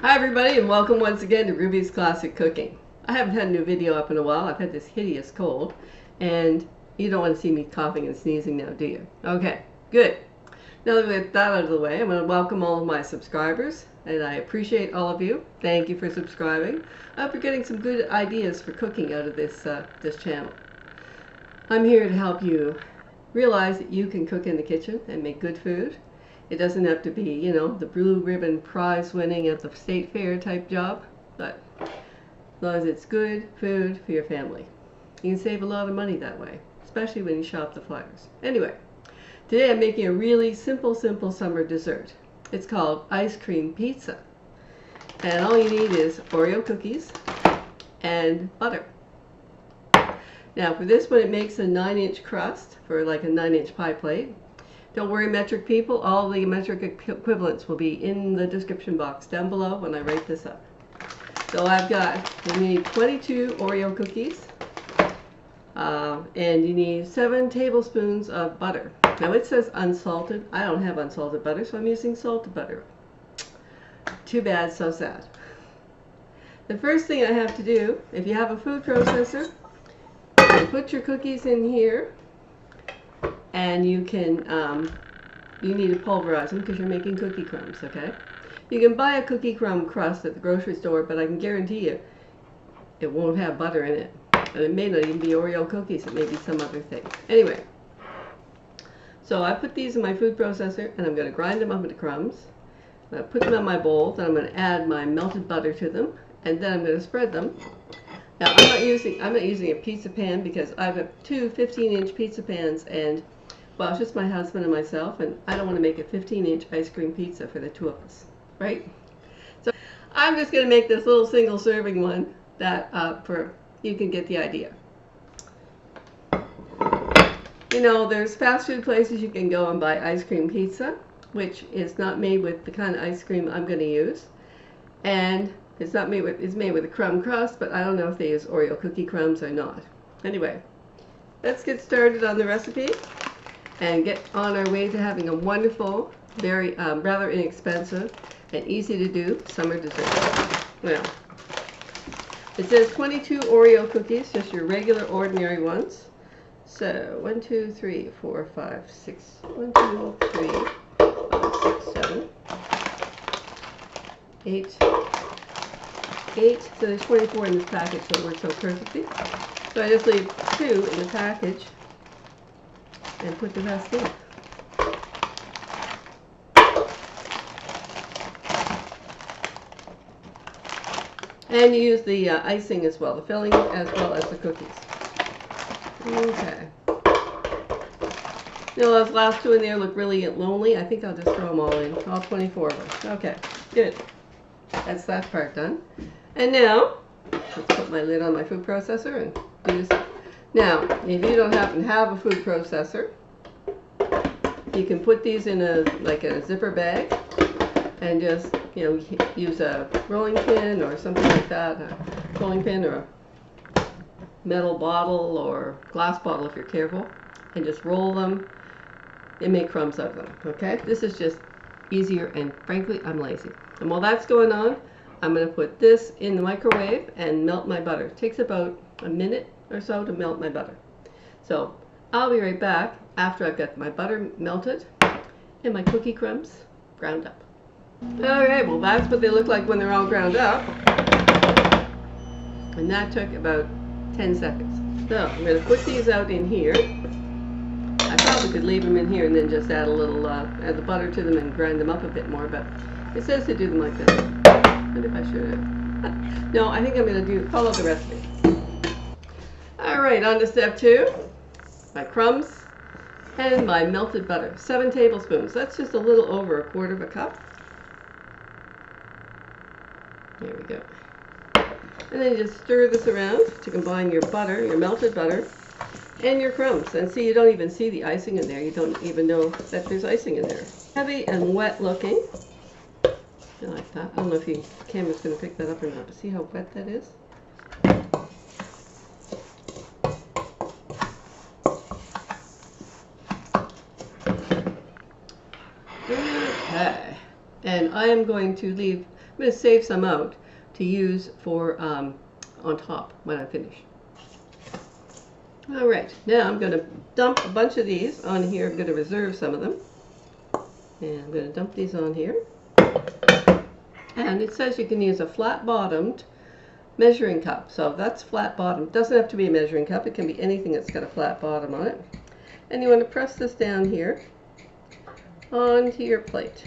Hi everybody, and welcome once again to Ruby's Classic Cooking. I haven't had a new video up in a while. I've had this hideous cold, and you don't want to see me coughing and sneezing now, do you? Okay, good. Now that we get that out of the way, I'm going to welcome all of my subscribers, and I appreciate all of you. Thank you for subscribing. I hope you're getting some good ideas for cooking out of this channel. I'm here to help you realize that you can cook in the kitchen and make good food. It doesn't have to be, you know, the blue ribbon prize winning at the state fair type job, but as long as it's good food for your family. You can save a lot of money that way, especially when you shop the flyers. Anyway, today I'm making a really simple summer dessert. It's called ice cream pizza. And all you need is Oreo cookies and butter. Now for this one, it makes a 9-inch crust for like a 9-inch pie plate. Don't worry, metric people, all the metric equivalents will be in the description box down below when I write this up. So you need 22 Oreo cookies, and you need 7 tablespoons of butter. Now it says unsalted. I don't have unsalted butter, so I'm using salted butter. Too bad, so sad. The first thing I have to do, if you have a food processor, you put your cookies in here. And you can, you need to pulverize them because you're making cookie crumbs, okay? You can buy a cookie crumb crust at the grocery store, but I can guarantee you it won't have butter in it. And it may not even be Oreo cookies, it may be some other thing. Anyway, so I put these in my food processor and I'm going to grind them up into crumbs. I'm going to put them in my bowl, then I'm going to add my melted butter to them, and then I'm going to spread them. Now I'm not using a pizza pan because I have 2 15-inch pizza pans, and well, it's just my husband and myself, and I don't want to make a 15-inch ice cream pizza for the two of us, right? So I'm just going to make this little single serving one that you can get the idea. You know, there's fast food places you can go and buy ice cream pizza, which is not made with the kind of ice cream I'm going to use, and it's made with a crumb crust, but I don't know if they use Oreo cookie crumbs or not. Anyway, let's get started on the recipe and get on our way to having a wonderful, very rather inexpensive and easy to do summer dessert. Well, it says 22 Oreo cookies, just your regular ordinary ones. So 1, 2, 3, 4, 5, 6. 1, 2, 3, 5, 6, 7, 8. 8, so there's 24 in this package, so it works out perfectly. So I just leave 2 in the package and put the rest in. And you use the icing as well, the filling as well as the cookies. Okay. You know, those last 2 in there look really lonely. I think I'll just throw them all in, all 24 of them. Okay, good. That's that part done. And now, let's put my lid on my food processor and do this. Now, if you don't happen to have a food processor, you can put these in a zipper bag and just, you know, use a rolling pin or something like that, a rolling pin or a metal bottle or glass bottle if you're careful, and just roll them and make crumbs out of them, okay? This is just easier, and frankly, I'm lazy. And while that's going on, I'm going to put this in the microwave and melt my butter. It takes about a minute or so to melt my butter. So I'll be right back after I've got my butter melted and my cookie crumbs ground up. Alright, well that's what they look like when they're all ground up. And that took about 10 seconds. So I'm going to put these out in here. I probably could leave them in here and then just add a little, add the butter to them and grind them up a bit more, but it says to do them like this. What if I should have? No, I think I'm going to follow the recipe. Alright, on to step 2. My crumbs and my melted butter. 7 tablespoons. That's just a little over 1/4 cup. There we go. And then you just stir this around to combine your butter, your melted butter, and your crumbs. And see, you don't even see the icing in there. You don't even know that there's icing in there. Heavy and wet looking. I like that. I don't know if the camera's going to pick that up or not, but see how wet that is? Okay. And I am going to leave I'm going to save some out to use for on top when I finish. All right, now I'm going to dump a bunch of these on here. I'm going to reserve some of them. And I'm going to dump these on here. And it says you can use a flat-bottomed measuring cup. So that's flat bottom. It doesn't have to be a measuring cup. It can be anything that's got a flat bottom on it. And you want to press this down here onto your plate.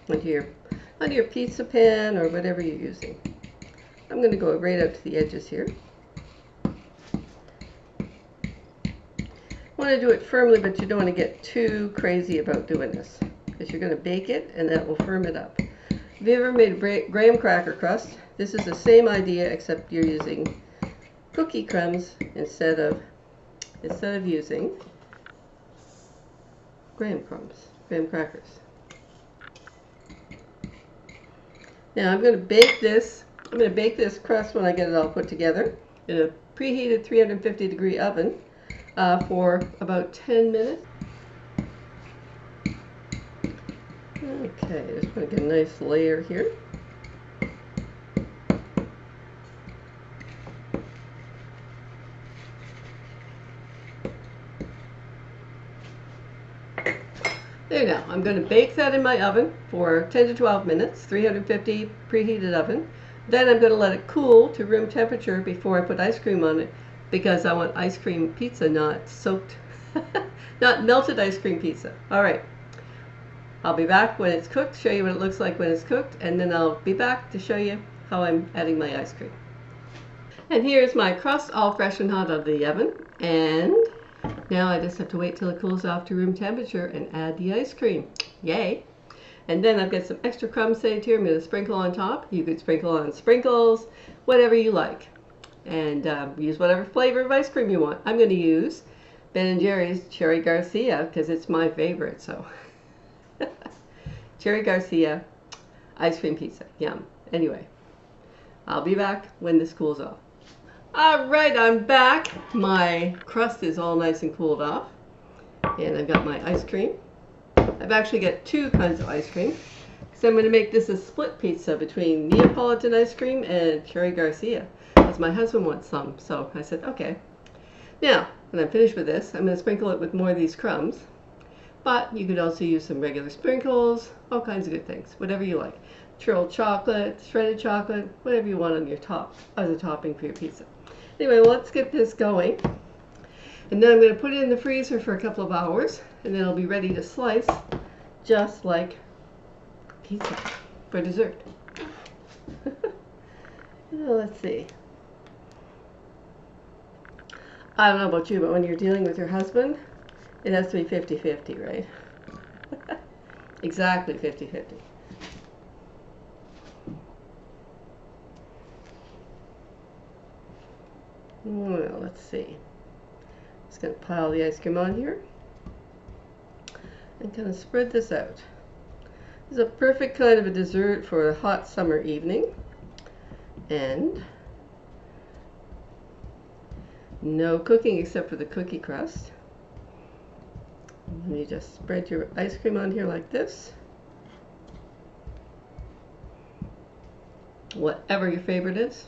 Onto your pizza pan or whatever you're using. I'm going to go right out to the edges here. You want to do it firmly, but you don't want to get too crazy about doing this, because you're going to bake it and that will firm it up. Have you ever made a graham cracker crust? This is the same idea, except you're using cookie crumbs instead of using graham crackers. Now I'm going to bake this. I'm going to bake this crust when I get it all put together in a preheated 350-degree oven for about 10 minutes. Okay, just want to get a nice layer here. There you go. I'm going to bake that in my oven for 10 to 12 minutes, 350 preheated oven. Then I'm going to let it cool to room temperature before I put ice cream on it, because I want ice cream pizza, not soaked, not melted ice cream pizza. All right. I'll be back when it's cooked, show you what it looks like when it's cooked, and then I'll be back to show you how I'm adding my ice cream. And here's my crust all fresh and hot out of the oven. And now I just have to wait till it cools off to room temperature and add the ice cream. Yay! And then I've got some extra crumbs saved here. I'm going to sprinkle on top. You could sprinkle on sprinkles, whatever you like. And use whatever flavor of ice cream you want. I'm going to use Ben & Jerry's Cherry Garcia because it's my favorite. So Cherry Garcia ice cream pizza. Yum. Anyway, I'll be back when this cools off. All right, I'm back. My crust is all nice and cooled off. And I've got my ice cream. I've actually got two kinds of ice cream. So I'm going to make this a split pizza between Neapolitan ice cream and Cherry Garcia, because my husband wants some. So I said, okay. Now, when I'm finished with this, I'm going to sprinkle it with more of these crumbs. But you could also use some regular sprinkles, all kinds of good things, whatever you like. Churled chocolate, shredded chocolate, whatever you want on your top as a topping for your pizza. Anyway, well, let's get this going. And then I'm going to put it in the freezer for a couple of hours, and then it'll be ready to slice just like pizza for dessert. Well, let's see. I don't know about you, but when you're dealing with your husband, it has to be 50-50, right? Exactly 50-50. Well, let's see. Just going to pile the ice cream on here and kind of spread this out. This is a perfect kind of a dessert for a hot summer evening. And no cooking except for the cookie crust. And you just spread your ice cream on here like this. Whatever your favorite is.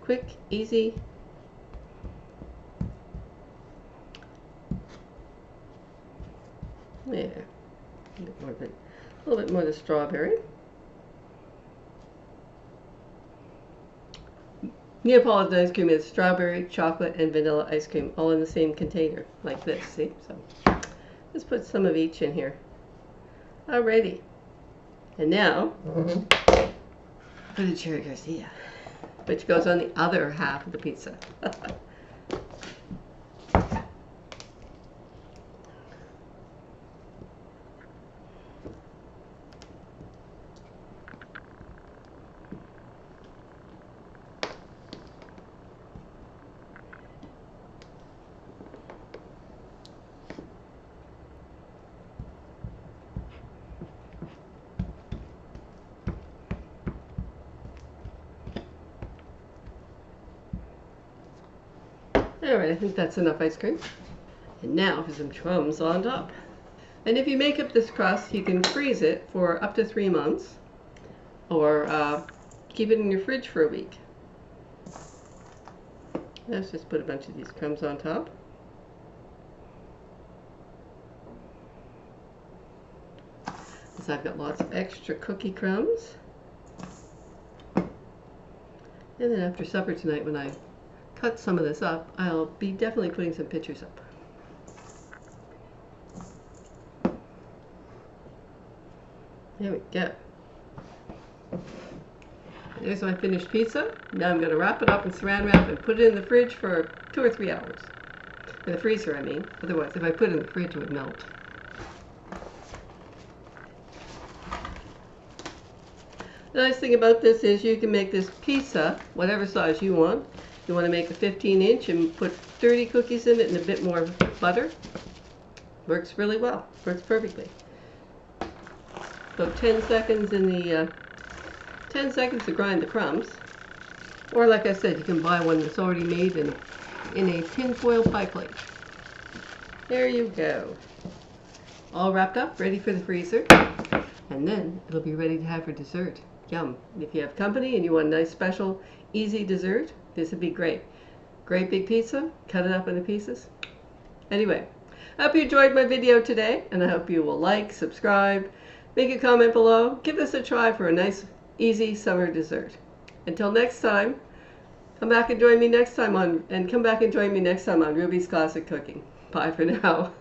Quick, easy. Yeah, a little bit more of the strawberry. Neapolitan ice cream is strawberry, chocolate, and vanilla ice cream all in the same container, like this, see? So let's put some of each in here. Alrighty. And now, for the Cherry Garcia, which goes on the other half of the pizza. Alright, I think that's enough ice cream. And now for some crumbs on top. And if you make up this crust, you can freeze it for up to 3 months, or keep it in your fridge for a week. Let's just put a bunch of these crumbs on top. So I've got lots of extra cookie crumbs. And then after supper tonight, when I cut some of this up, I'll be definitely putting some pictures up. There we go. There's my finished pizza. Now I'm going to wrap it up in saran wrap and put it in the fridge for 2 or 3 hours. In the freezer, I mean. Otherwise, if I put it in the fridge, it would melt. The nice thing about this is you can make this pizza whatever size you want. You want to make a 15-inch and put 30 cookies in it and a bit more butter. Works really well. Works perfectly. About 10 seconds in the 10 seconds to grind the crumbs. Or like I said, you can buy one that's already made in a tinfoil pie plate. There you go. All wrapped up, ready for the freezer. And then it'll be ready to have for dessert. Yum. If you have company and you want a nice special easy dessert, this would be great. Great big pizza, cut it up into pieces. Anyway, I hope you enjoyed my video today, and I hope you will like, subscribe, make a comment below. Give this a try for a nice easy summer dessert. Until next time, come back and join me next time on Ruby's Classic Cooking. Bye for now.